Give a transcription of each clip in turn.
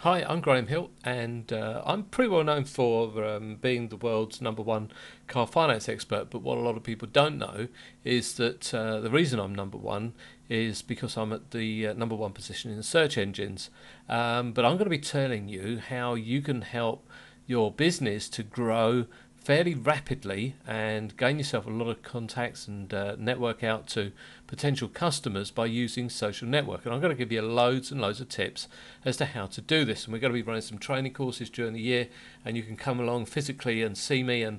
Hi, I'm Graham Hill, and I'm pretty well known for being the world's number one car finance expert. But what a lot of people don't know is that the reason I'm number one is because I'm at the number one position in search engines. But I'm going to be telling you how you can help your business to grow fairly rapidly and gain yourself a lot of contacts and network out to potential customers by using social network. And I'm going to give you loads and loads of tips as to how to do this. And we're going to be running some training courses during the year, and you can come along physically and see me and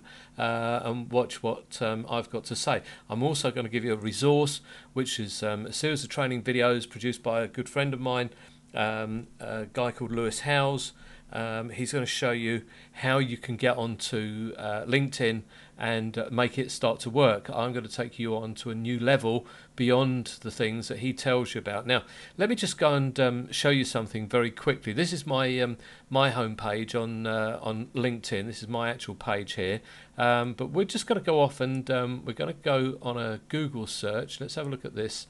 watch what I've got to say. I'm also going to give you a resource, which is a series of training videos produced by a good friend of mine, a guy called Lewis Howes. He's going to show you how you can get onto LinkedIn and make it start to work. I'm going to take you on to a new level beyond the things that he tells you about. Now, let me just go and show you something very quickly. This is my homepage on LinkedIn. This is my actual page here. But we're just going to go off and we're going to go on a Google search. Let's have a look at this.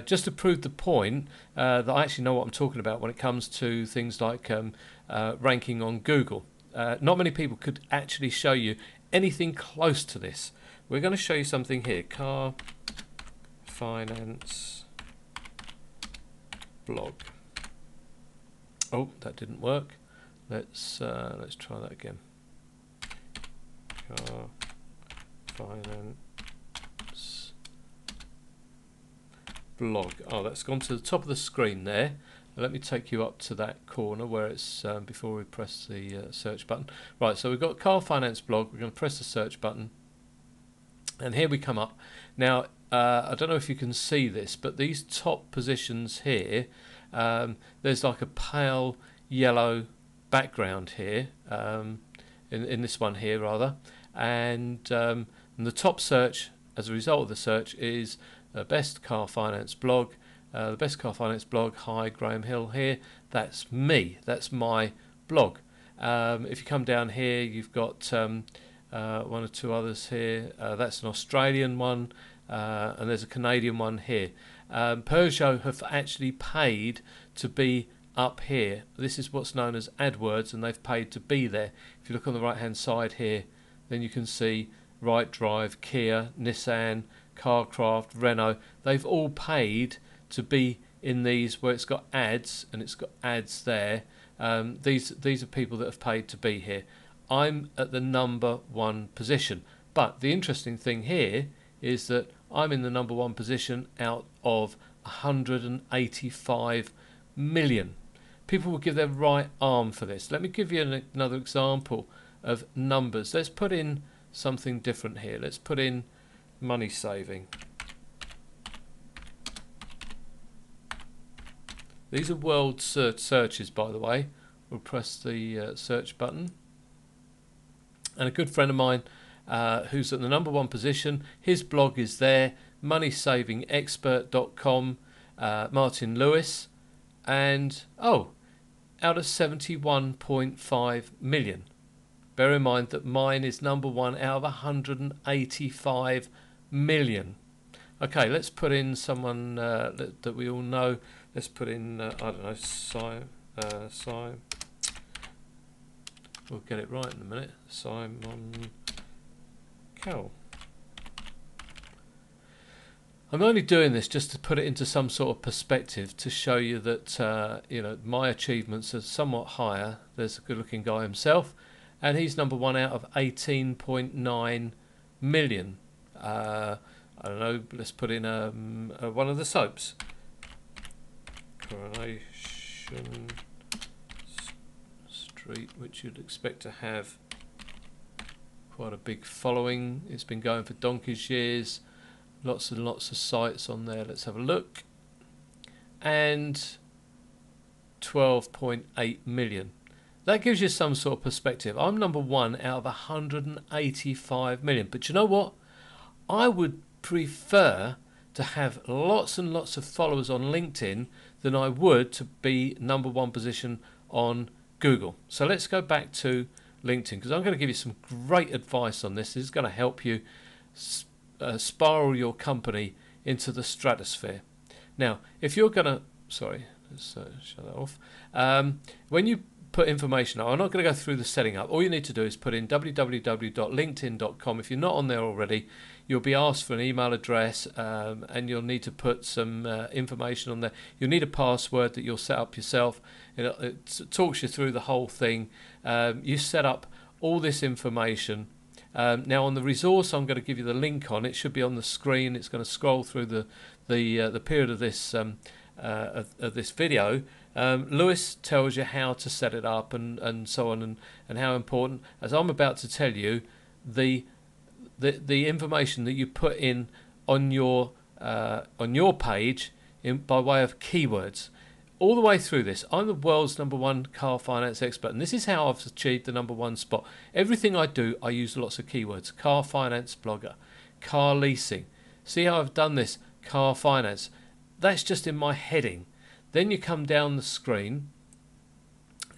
Just to prove the point that I actually know what I'm talking about when it comes to things like ranking on Google. Not many people could actually show you anything close to this. We're going to show you something here. Car finance blog. Oh, that didn't work. Let's try that again. Car finance blog. Oh, that's gone to the top of the screen there. Let me take you up to that corner where it's before we press the search button. Right, so we've got car finance blog. We're going to press the search button, and here we come up. Now, I don't know if you can see this, but these top positions here, there's like a pale yellow background here, in this one here rather, and the top search as a result of the search is best car finance blog. The best car finance blog. Hi, Graham Hill here. That's me. That's my blog. If you come down here, you've got one or two others here. That's an Australian one, and there's a Canadian one here. Peugeot have actually paid to be up here. This is what's known as AdWords, and they've paid to be there. If you look on the right-hand side here, then you can see Right Drive, Kia, Nissan, Carcraft, Renault. They've all paid to be in these where it's got ads, and it's got ads there. These are people that have paid to be here. I'm at the number one position, but the interesting thing here is that I'm in the number one position out of 185 million. People will give their right arm for this. Let me give you another example of numbers. Let's put in something different here. Let's put in money saving. These are world searches, by the way. We'll press the search button. And a good friend of mine who's at the number one position, his blog is there, moneysavingexpert.com, Martin Lewis, and out of 71.5 million. Bear in mind that mine is number one out of 185 million. Okay, let's put in someone that we all know. Let's put in, I don't know, Simon. We'll get it right in a minute. Simon Cowell. I'm only doing this just to put it into some sort of perspective to show you that my achievements are somewhat higher. There's a good-looking guy himself, and he's number one out of 18.9 million. I don't know. Let's put in one of the soaps. Coronation Street, which you'd expect to have quite a big following. It's been going for donkey's years. Lots and lots of sites on there. Let's have a look. And 12.8 million. That gives you some sort of perspective. I'm number one out of 185 million. But you know what? I would prefer to have lots and lots of followers on LinkedIn than I would to be number one position on Google. So let's go back to LinkedIn, because I'm going to give you some great advice on this. This is going to help you spiral your company into the stratosphere. Now, if you're going to, Let's shut that off. When you put information, I'm not going to go through the setting up. All you need to do is put in www.linkedin.com. If you're not on there already, you'll be asked for an email address, and you'll need to put some information on there. You'll need a password that you'll set up yourself. It talks you through the whole thing. You set up all this information. Now on the resource I'm going to give you the link on, it should be on the screen. It's going to scroll through the period of this video. Lewis tells you how to set it up and so on, and how important, as I'm about to tell you, the information that you put in on your page by way of keywords. All the way through this, I'm the world's #1 car finance expert, and this is how I've achieved the #1 spot. Everything I do, I use lots of keywords. Car finance blogger, car leasing. See how I've done this? Car finance. That's just in my heading. Then you come down the screen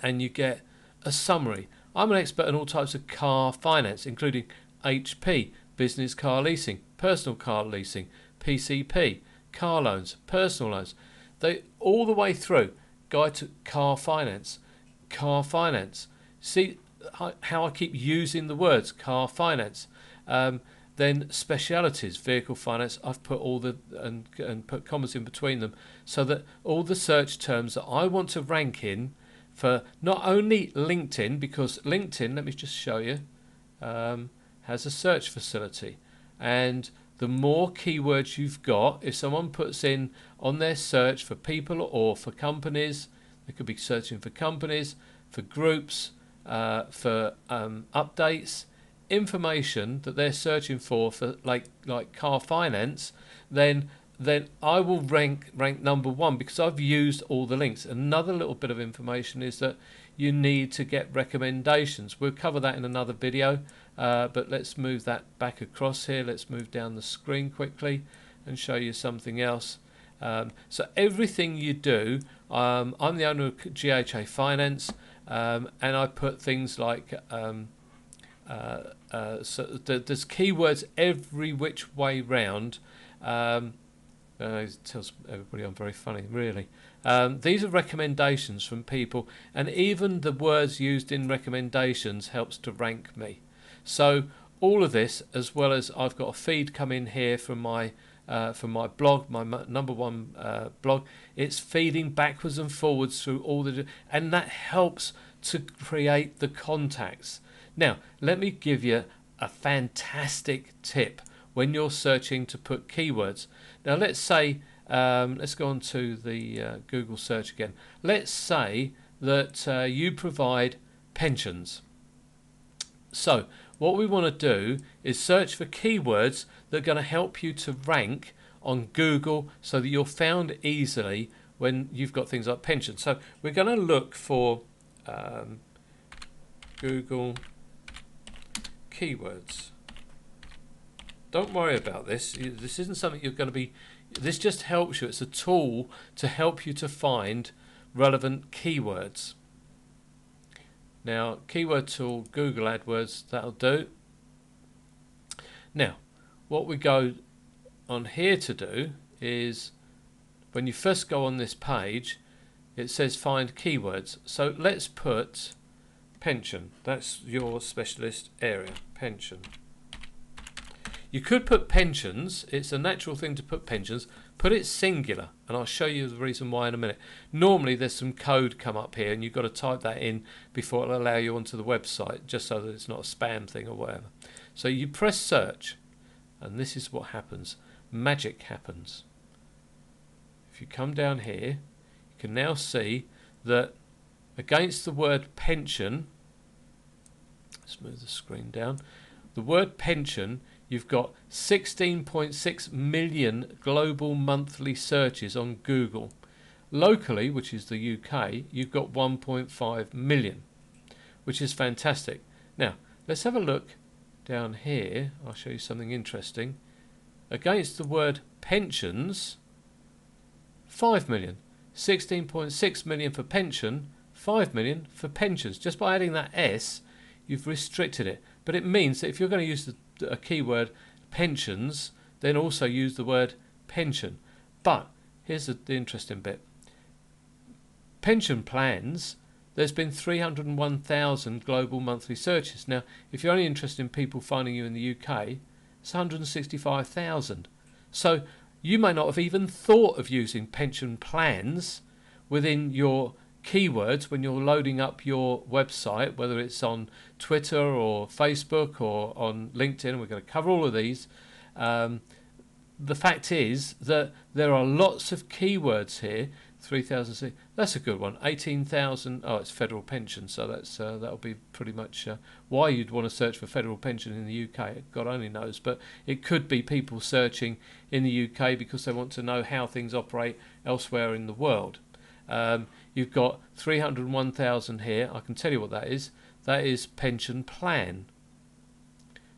and you get a summary. I'm an expert in all types of car finance, including HP, business car leasing, personal car leasing, PCP, car loans, personal loans. They all the way through. Guide to car finance, car finance. See how I keep using the words car finance. Then specialities, vehicle finance. I've put all the and put commas in between them so that all the search terms that I want to rank in for not only LinkedIn, because LinkedIn, let me just show you, has a search facility, and the more keywords you've got, if someone puts in on their search for people or for companies, they could be searching for companies, for groups, for updates, information that they're searching for like car finance, then I will rank #1 because I've used all the links. Another little bit of information is that you need to get recommendations. We'll cover that in another video, but let's move that back across here. Let's move down the screen quickly and show you something else. So everything you do, I'm the owner of GHA Finance, and I put things like so there's keywords every which way round. It tells everybody I'm very funny, really. These are recommendations from people, and even the words used in recommendations helps to rank me. So all of this, as well as I've got a feed come in here from my blog, my #1 blog. It's feeding backwards and forwards through all and that helps to create the contacts. Now, let me give you a fantastic tip when you're searching to put keywords. Now, let's say, let's go on to the Google search again. Let's say that you provide pensions. So, what we want to do is search for keywords that are going to help you to rank on Google so that you're found easily when you've got things like pensions. So, we're going to look for Google keywords. Don't worry about this. This isn't something you're going to be... This just helps you. It's a tool to help you to find relevant keywords. Now, keyword tool, Google AdWords, that'll do. Now, what we go on here to do is, when you first go on this page, it says find keywords. So let's put pension. That's your specialist area, pension. You could put pensions. It's a natural thing to put pensions. Put it singular, and I'll show you the reason why in a minute. Normally there's some code come up here and you've got to type that in before it'll allow you onto the website, just so that it's not a spam thing or whatever. So you press search, and this is what happens. Magic happens. If you come down here, you can now see that against the word pension, let's move the screen down, the word pension, you've got 16.6 million global monthly searches on Google. Locally, which is the UK, you've got 1.5 million, which is fantastic. Now, let's have a look down here. I'll show you something interesting. Against the word pensions, 5 million. 16.6 million for pension, 5 million for pensions. Just by adding that S, you've restricted it. But it means that if you're going to use a keyword pensions, then also use the word pension. But here's the interesting bit. pension plans, there's been 301,000 global monthly searches. Now, if you're only interested in people finding you in the UK, it's 165,000. So you may not have even thought of using pension plans within your keywords when you're loading up your website, whether it's on Twitter or Facebook or on LinkedIn. We're going to cover all of these. The fact is that there are lots of keywords here. 3,000. That's a good one. 18,000. Oh, it's federal pension, so that'll be pretty much why you'd want to search for federal pension in the UK. God only knows, but it could be people searching in the UK because they want to know how things operate elsewhere in the world. You've got 301,000 here. I can tell you what that is. That is pension plan.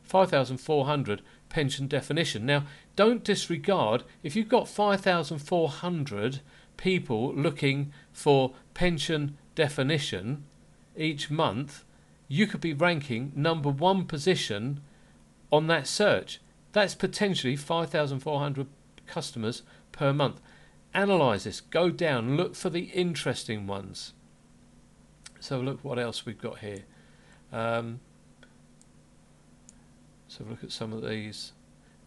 5,400 pension definition. Now, don't disregard if you've got 5,400 people looking for pension definition each month, you could be ranking #1 position on that search. That's potentially 5,400 customers per month. Analyze this, go down, look for the interesting ones. So look what else we've got here. So look at some of these.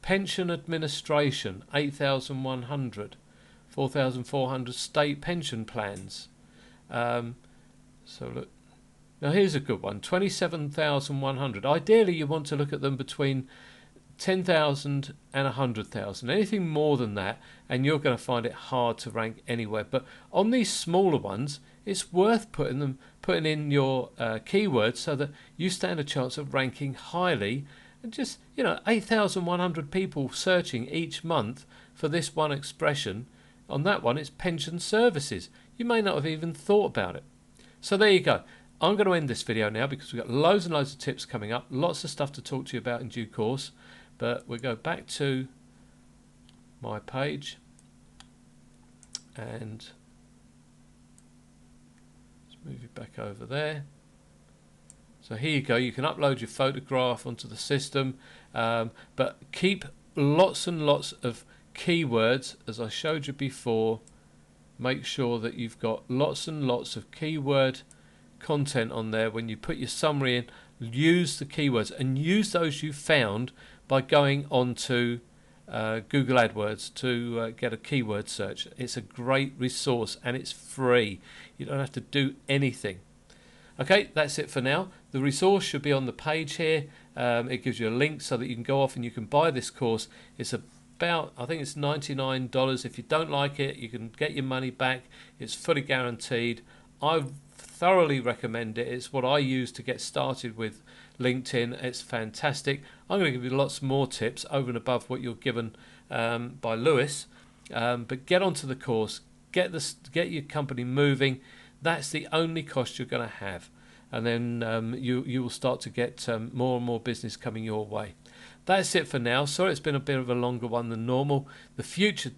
Pension administration, 8,100. 4,400 state pension plans. So look, now here's a good one, 27,100. Ideally you want to look at them between 10,000 and 100,000. Anything more than that and you're going to find it hard to rank anywhere. But on these smaller ones, it's worth putting in your keywords so that you stand a chance of ranking highly. And just, 8,100 people searching each month for this one expression. On that one, it's pension services. You may not have even thought about it. So there you go. I'm going to end this video now because we've got loads and loads of tips coming up. Lots of stuff to talk to you about in due course. But we'll go back to my page. And let's move it back over there. So here you go. You can upload your photograph onto the system. But keep lots and lots of keywords, as I showed you before. Make sure that you've got lots and lots of keyword content on there. When you put your summary in, use the keywords and use those you found by going on to Google AdWords to get a keyword search. It's a great resource and it's free. You don't have to do anything. Okay, that's it for now. The resource should be on the page here. It gives you a link so that you can go off and you can buy this course. It's about, I think it's $99. If you don't like it, you can get your money back. It's fully guaranteed. I thoroughly recommend it. It's what I use to get started with LinkedIn. It's fantastic. I'm going to give you lots more tips over and above what you're given by Lewis. But get onto the course. Get your company moving. That's the only cost you're going to have. And then you will start to get more and more business coming your way. That's it for now. Sorry it's been a bit of a longer one than normal. The future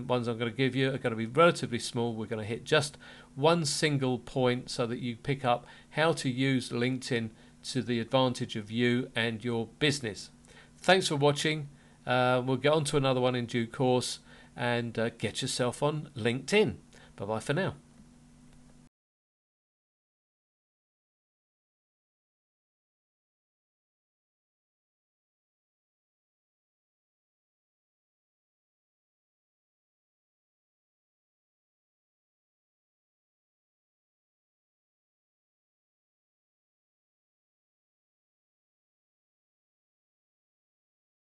ones I'm going to give you are going to be relatively small. We're going to hit just one single point so that you pick up how to use LinkedIn to the advantage of you and your business. Thanks for watching. We'll get on to another one in due course and get yourself on LinkedIn. Bye-bye for now.